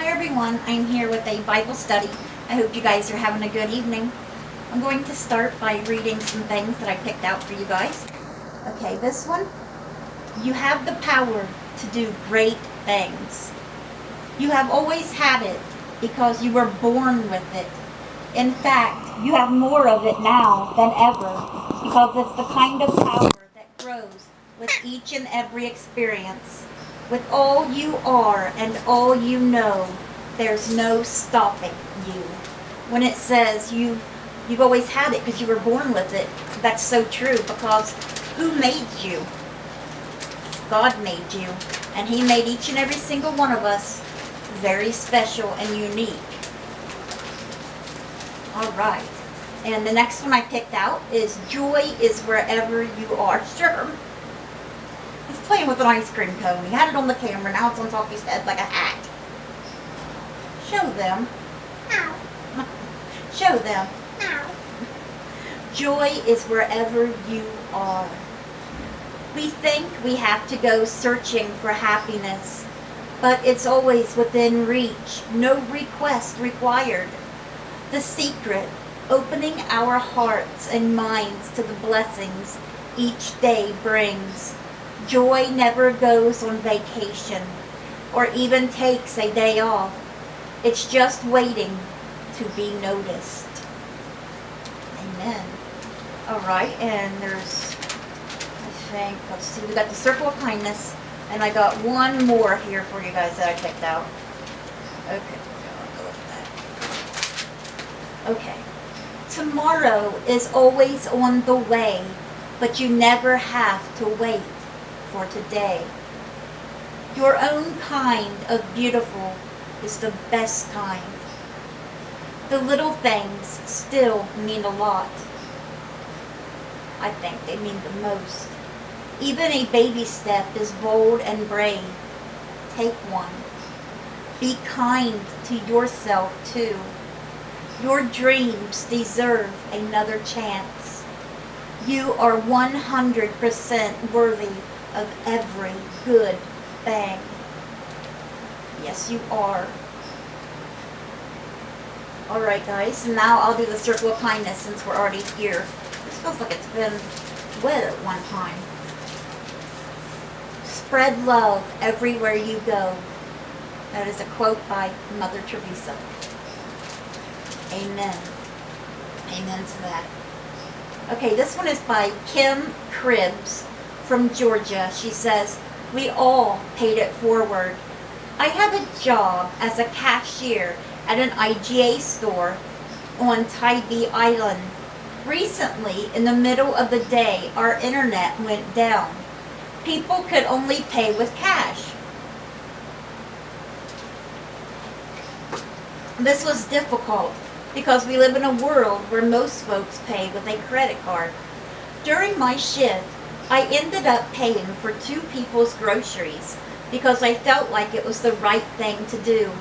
Hi everyone, I'm here with a Bible study. I hope you guys are having a good evening. I'm going to start by reading some things that I picked out for you guys. Okay, this one. You have the power to do great things. You have always had it because you were born with it. In fact, you have more of it now than ever because it's the kind of power that grows with each and every experience. With all you are and all you know, there's no stopping you. When it says you've always had it because you were born with it, that's so true, because who made you? God made you, and He made each and every single one of us very special and unique. All right. And the next one I picked out is joy is wherever you are. Sure. He's playing with an ice cream cone. He had it on the camera. Now it's on top of his head like a hat. Show them. Ow. Show them. Ow. Joy is wherever you are. We think we have to go searching for happiness, but it's always within reach. No request required. The secret, opening our hearts and minds to the blessings each day brings. Joy never goes on vacation or even takes a day off. It's just waiting to be noticed. Amen. All right, and there's, let's see, we got the circle of kindness, and I got one more here for you guys that I picked out. Okay, I'll go with that. Okay. Tomorrow is always on the way, but you never have to wait for today. Your own kind of beautiful is the best kind. The little things still mean a lot. I think they mean the most. Even a baby step is bold and brave. Take one. Be kind to yourself too. Your dreams deserve another chance. You are 100% worthy of every good thing. Yes, you are. Alright guys, now I'll do the circle of kindness since we're already here. This feels like it's been wet at one time. Spread love everywhere you go. That is a quote by Mother Teresa. Amen. Amen to that. Okay, this one is by Kim Cribbs from Georgia. She says, we all paid it forward. I have a job as a cashier at an IGA store on Tybee Island. Recently, in the middle of the day, our internet went down. People could only pay with cash. This was difficult because we live in a world where most folks pay with a credit card. During my shift, I ended up paying for two people's groceries because I felt like it was the right thing to do.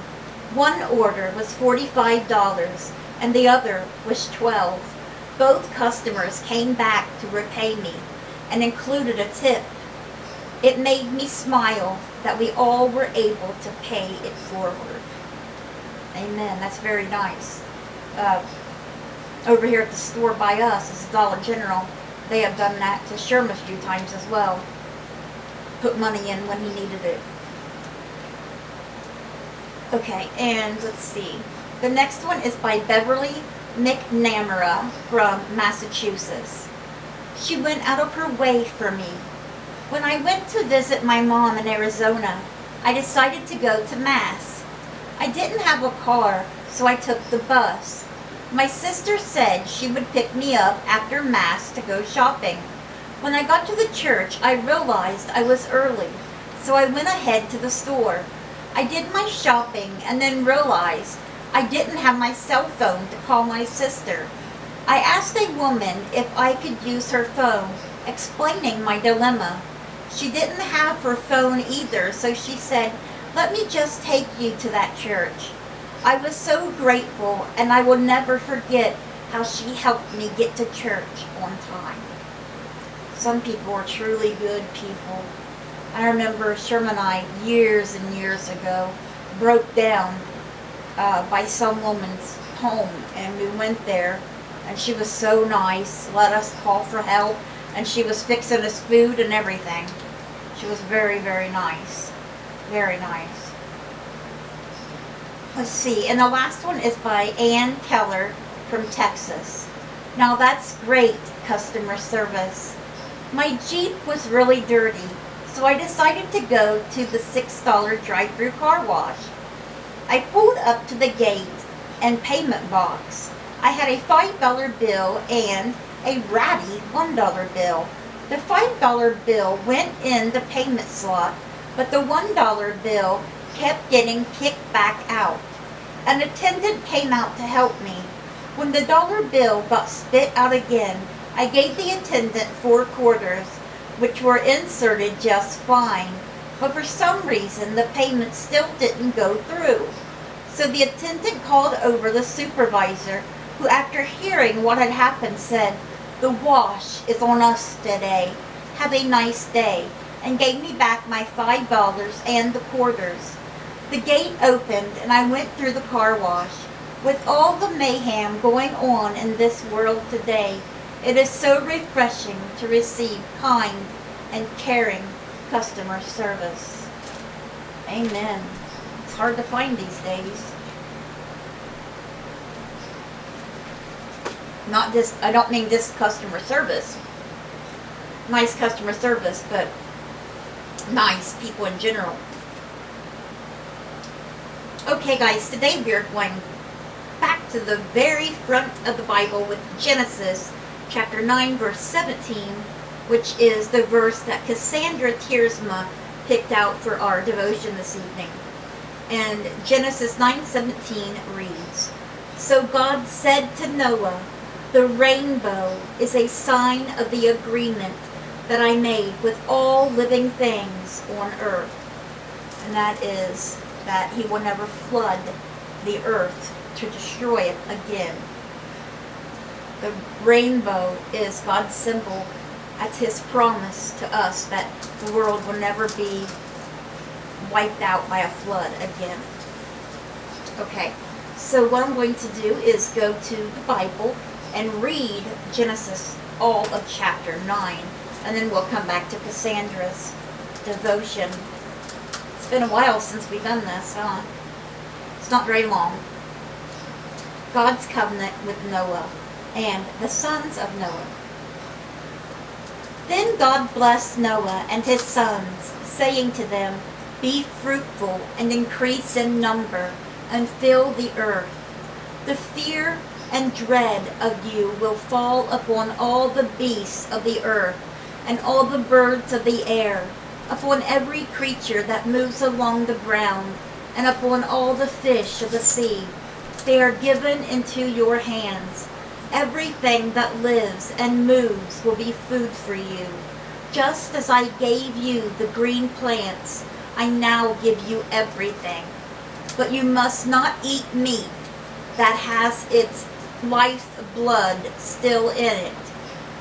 One order was $45 and the other was $12. Both customers came back to repay me and included a tip. It made me smile that we all were able to pay it forward. Amen. That's very nice. Over here at the store by us is Dollar General. They have done that to Sherm a few times as well. Put money in when he needed it. Okay, and let's see. The next one is by Beverly McNamara from Massachusetts. She went out of her way for me. When I went to visit my mom in Arizona, I decided to go to Mass. I didn't have a car, so I took the bus. My sister said she would pick me up after Mass to go shopping. When I got to the church, I realized I was early, so I went ahead to the store. I did my shopping and then realized I didn't have my cell phone to call my sister. I asked a woman if I could use her phone, explaining my dilemma. She didn't have her phone either, so she said, "Let me just take you to that church." I was so grateful, and I will never forget how she helped me get to church on time. Some people are truly good people. I remember Sherm and I, years and years ago, broke down by some woman's home, and we went there, and she was so nice, let us call for help, and she was fixing us food and everything. She was very, very nice. Very nice. Let's see, and the last one is by Ann Keller from Texas. Now that's great customer service. My Jeep was really dirty, so I decided to go to the $6 drive-through car wash. I pulled up to the gate and payment box. I had a $5 bill and a ratty $1 bill. The $5 bill went in the payment slot, but the $1 bill kept getting kicked back out. An attendant came out to help me. When the dollar bill got spit out again, I gave the attendant 4 quarters, which were inserted just fine, but for some reason the payment still didn't go through. So the attendant called over the supervisor, who after hearing what had happened said, "The wash is on us today. Have a nice day," and gave me back my $5 and the quarters. The gate opened and I went through the car wash. With all the mayhem going on in this world today, it is so refreshing to receive kind and caring customer service. Amen. It's hard to find these days. Not just, I don't mean just customer service. Nice customer service, but nice people in general. Okay guys, today we are going back to the very front of the Bible with Genesis chapter 9 verse 17, which is the verse that Cassandra Tiersma picked out for our devotion this evening. And Genesis 9:17 reads, "So God said to Noah, the rainbow is a sign of the agreement that I made with all living things on earth." And that is that he will never flood the earth to destroy it again. The rainbow is God's symbol. That's his promise to us that the world will never be wiped out by a flood again. Okay, so what I'm going to do is go to the Bible and read Genesis, all of chapter 9, and then we'll come back to Cassandra's devotion. It's been a while since we've done this, huh? It's not very long. God's covenant with Noah and the sons of Noah. Then God blessed Noah and his sons, saying to them, "Be fruitful and increase in number, and fill the earth. The fear and dread of you will fall upon all the beasts of the earth, and all the birds of the air, upon every creature that moves along the ground, and upon all the fish of the sea. They are given into your hands. Everything that lives and moves will be food for you. Just as I gave you the green plants, I now give you everything. But you must not eat meat that has its life blood still in it.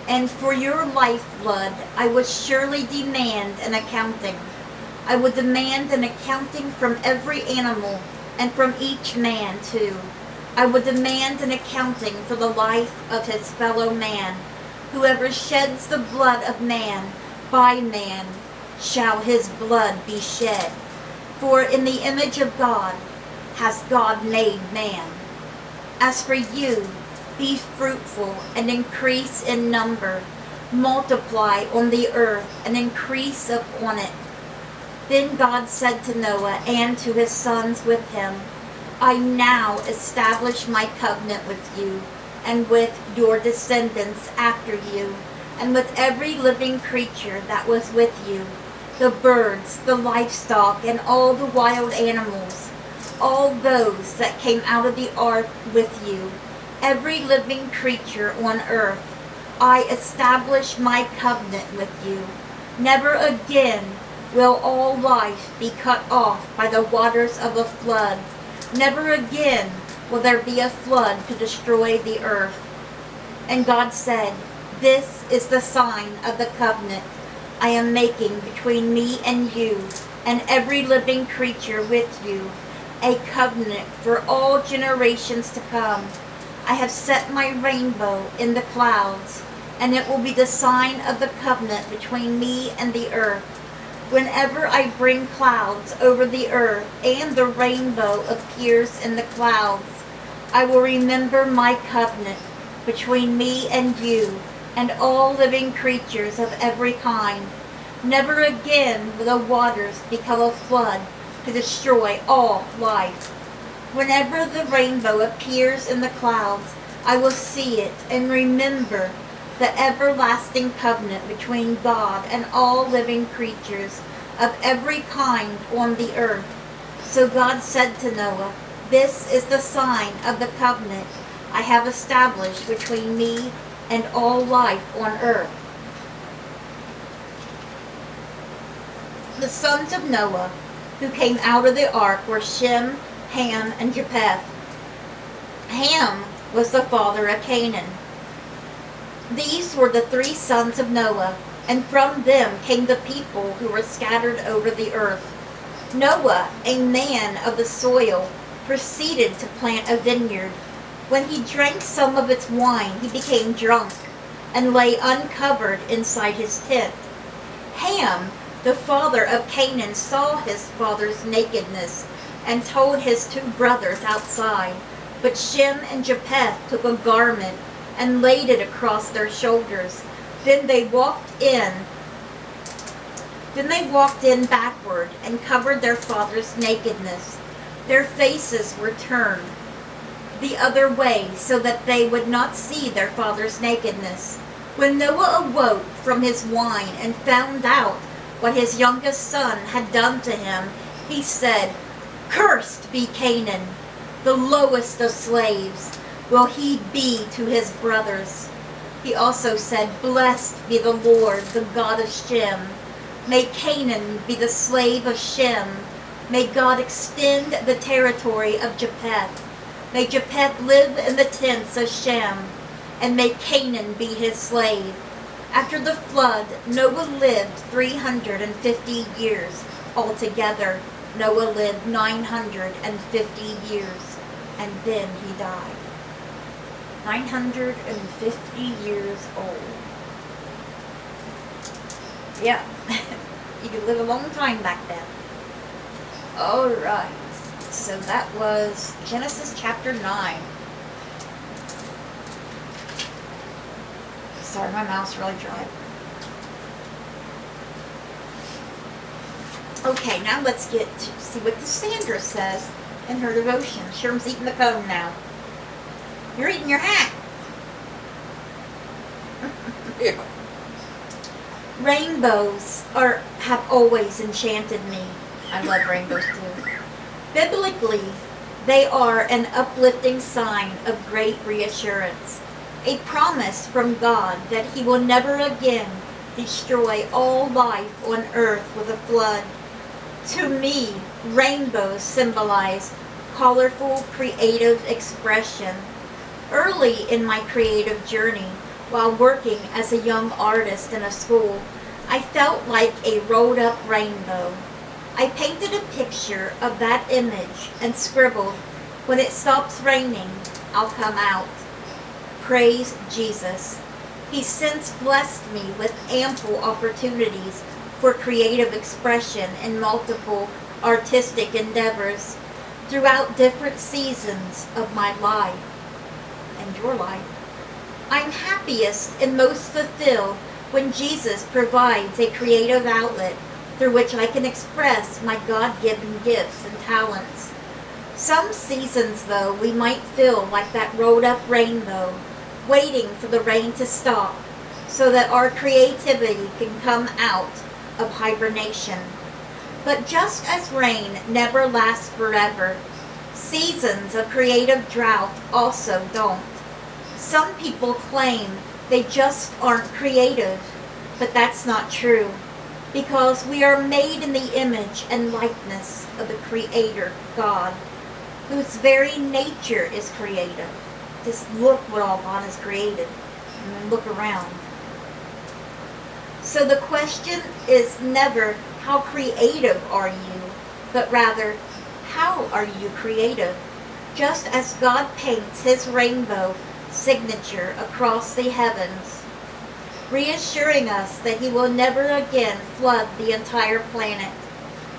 And for your lifeblood, I will surely demand an accounting. I will demand an accounting from every animal and from each man too. I will demand an accounting for the life of his fellow man. Whoever sheds the blood of man, by man shall his blood be shed. For in the image of God has God made man. As for you, be fruitful and increase in number. Multiply on the earth and increase upon it." Then God said to Noah and to his sons with him, "I now establish my covenant with you and with your descendants after you, and with every living creature that was with you, the birds, the livestock, and all the wild animals, all those that came out of the ark with you, every living creature on earth. I establish my covenant with you. Never again will all life be cut off by the waters of a flood. Never again will there be a flood to destroy the earth." And God said, "This is the sign of the covenant I am making between me and you and every living creature with you a covenant for all generations to come. I have set my rainbow in the clouds, and it will be the sign of the covenant between me and the earth. Whenever I bring clouds over the earth and the rainbow appears in the clouds, I will remember my covenant between me and you and all living creatures of every kind. Never again will the waters become a flood to destroy all life. Whenever the rainbow appears in the clouds, I will see it and remember the everlasting covenant between God and all living creatures of every kind on the earth. So God said to Noah, "This is the sign of the covenant I have established between me and all life on earth." The sons of Noah who came out of the ark were Shem, Ham, and Japheth. Ham was the father of Canaan. These were the 3 sons of Noah, and from them came the people who were scattered over the earth. Noah, a man of the soil, proceeded to plant a vineyard. When he drank some of its wine, he became drunk and lay uncovered inside his tent. Ham, the father of Canaan, saw his father's nakedness and told his 2 brothers outside. But Shem and Japheth took a garment and laid it across their shoulders. Then they walked in backward and covered their father's nakedness. Their faces were turned the other way so that they would not see their father's nakedness. When Noah awoke from his wine and found out what his youngest son had done to him, he said, "Cursed be Canaan, the lowest of slaves will he be to his brothers." He also said, "Blessed be the Lord, the God of Shem. May Canaan be the slave of Shem. May God extend the territory of Japheth. May Japheth live in the tents of Shem, and may Canaan be his slave." After the flood, Noah lived 350 years altogether. Noah lived 950 years, and then he died. 950 years old. Yeah, you could live a long time back then. Alright, so that was Genesis chapter 9. Sorry, my mouth's really dry. Okay, now let's get to see what Cassandra says in her devotion. Sherm's eating the cone now. You're eating your hat. Yeah. Rainbows have always enchanted me. I love rainbows too. Biblically, they are an uplifting sign of great reassurance. A promise from God that He will never again destroy all life on earth with a flood. To me, rainbows symbolize colorful, creative expression. Early in my creative journey, while working as a young artist in a school, I felt like a rolled up rainbow. I painted a picture of that image and scribbled, "When it stops raining, I'll come out." Praise Jesus. He's since blessed me with ample opportunities for creative expression in multiple artistic endeavors throughout different seasons of my life and your life. I'm happiest and most fulfilled when Jesus provides a creative outlet through which I can express my God-given gifts and talents. Some seasons, though, we might feel like that rolled up rainbow, waiting for the rain to stop so that our creativity can come out of hibernation. But just as rain never lasts forever, seasons of creative drought also don't. Some people claim they just aren't creative, but that's not true, because we are made in the image and likeness of the Creator, God, whose very nature is creative. Just look what all God has created, and then look around. So the question is never, how creative are you? But rather, How are you creative? Just as God paints his rainbow signature across the heavens, reassuring us that he will never again flood the entire planet,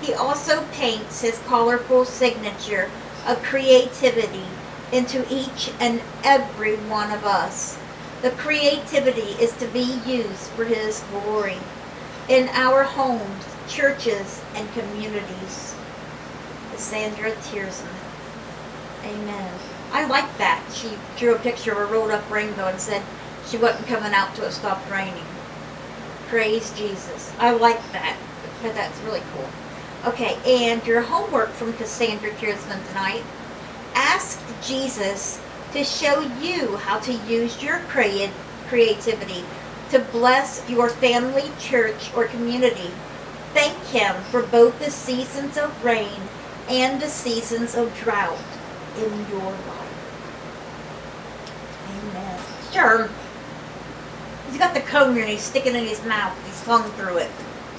he also paints his colorful signature of creativity into each and every one of us. The creativity is to be used for his glory in our homes, churches, and communities. Sandra Tierson. Amen. I like that. She drew a picture of a rolled up rainbow and said she wasn't coming out till it stopped raining. Praise Jesus. I like that. That's really cool. Okay, and your homework from Cassandra Tierson tonight. Ask Jesus to show you how to use your creativity to bless your family, church, or community. Thank him for both the seasons of rain and the seasons of drought in your life. Amen. Sure. He's got the cone and he's sticking in his mouth. He's tongue through it.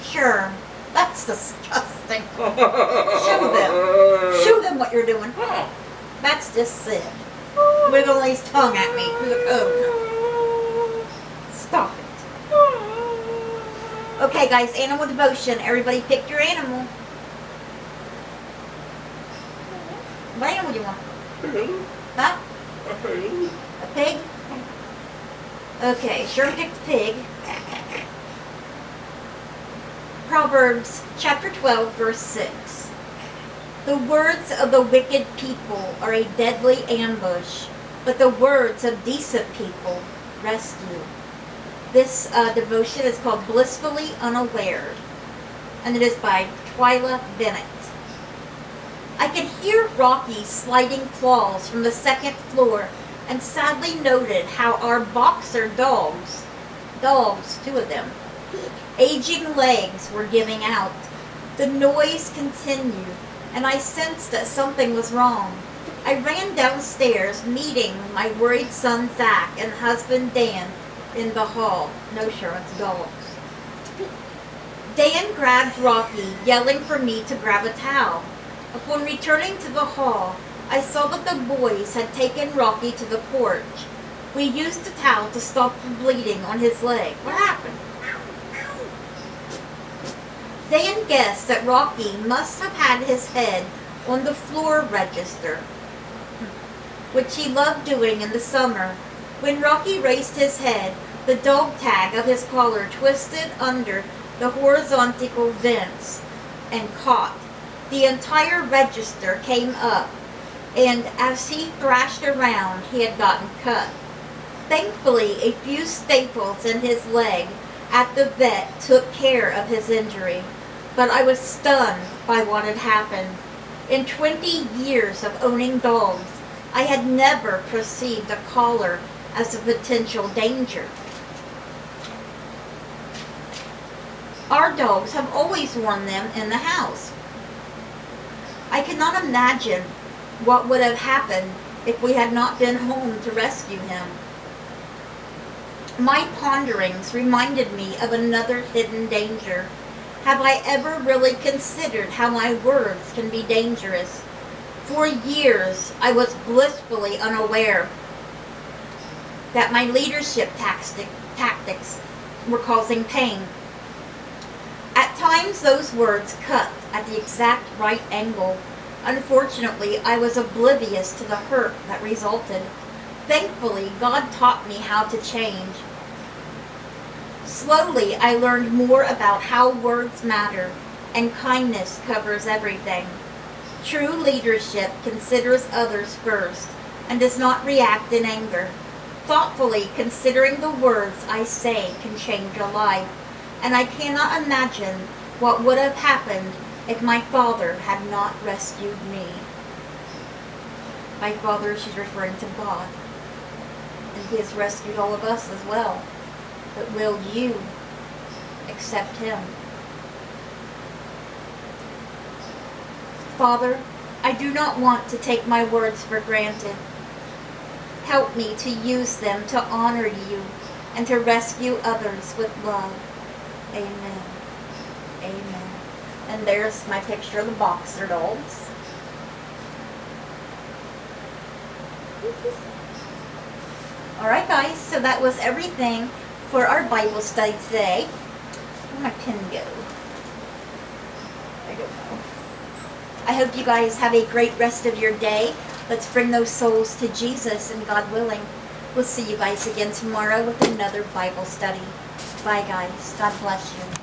Sure. That's disgusting. Show them. Show them what you're doing. That's just sick. Wiggling his tongue at me through the cone. Stop it. Okay, guys, animal devotion. Everybody pick your animal. What animal do you want? Huh? A pig. A pig? Okay, sure picked the pig. Proverbs chapter 12, verse 6. The words of the wicked people are a deadly ambush, but the words of decent people rescue. This devotion is called Blissfully Unaware, and it is by Twyla Bennett. I could hear Rocky sliding claws from the second floor and sadly noted how our boxer dogs, two of them, aging legs were giving out. The noise continued, and I sensed that something was wrong. I ran downstairs, meeting my worried son Zach and husband Dan in the hall. No, sure, it's dogs. Dan grabbed Rocky, yelling for me to grab a towel. Upon returning to the hall, I saw that the boys had taken Rocky to the porch. We used the towel to stop the bleeding on his leg. What happened? Dan guessed that Rocky must have had his head on the floor register, which he loved doing in the summer. When Rocky raised his head, the dog tag of his collar twisted under the horizontal vents and caught. The entire register came up, and as he thrashed around, he had gotten cut. Thankfully, a few staples in his leg at the vet took care of his injury, but I was stunned by what had happened. In 20 years of owning dogs, I had never perceived a collar as a potential danger. Our dogs have always worn them in the house. I cannot imagine what would have happened if we had not been home to rescue him. My ponderings reminded me of another hidden danger. Have I ever really considered how my words can be dangerous? For years, I was blissfully unaware that my leadership tactics were causing pain. At times, those words cut at the exact right angle. Unfortunately, I was oblivious to the hurt that resulted. Thankfully, God taught me how to change. Slowly, I learned more about how words matter, and kindness covers everything. True leadership considers others first and does not react in anger. Thoughtfully considering the words I say can change a life, and I cannot imagine what would have happened if my father had not rescued me. My father, she's referring to God, and he has rescued all of us as well. But will you accept him? Father, I do not want to take my words for granted. Help me to use them to honor you and to rescue others with love. Amen. Amen. And there's my picture of the boxer dogs. Alright guys, so that was everything for our Bible study today. Where'd my pen go? I don't know. I hope you guys have a great rest of your day. Let's bring those souls to Jesus, and God willing, we'll see you guys again tomorrow with another Bible study. Bye guys. God bless you.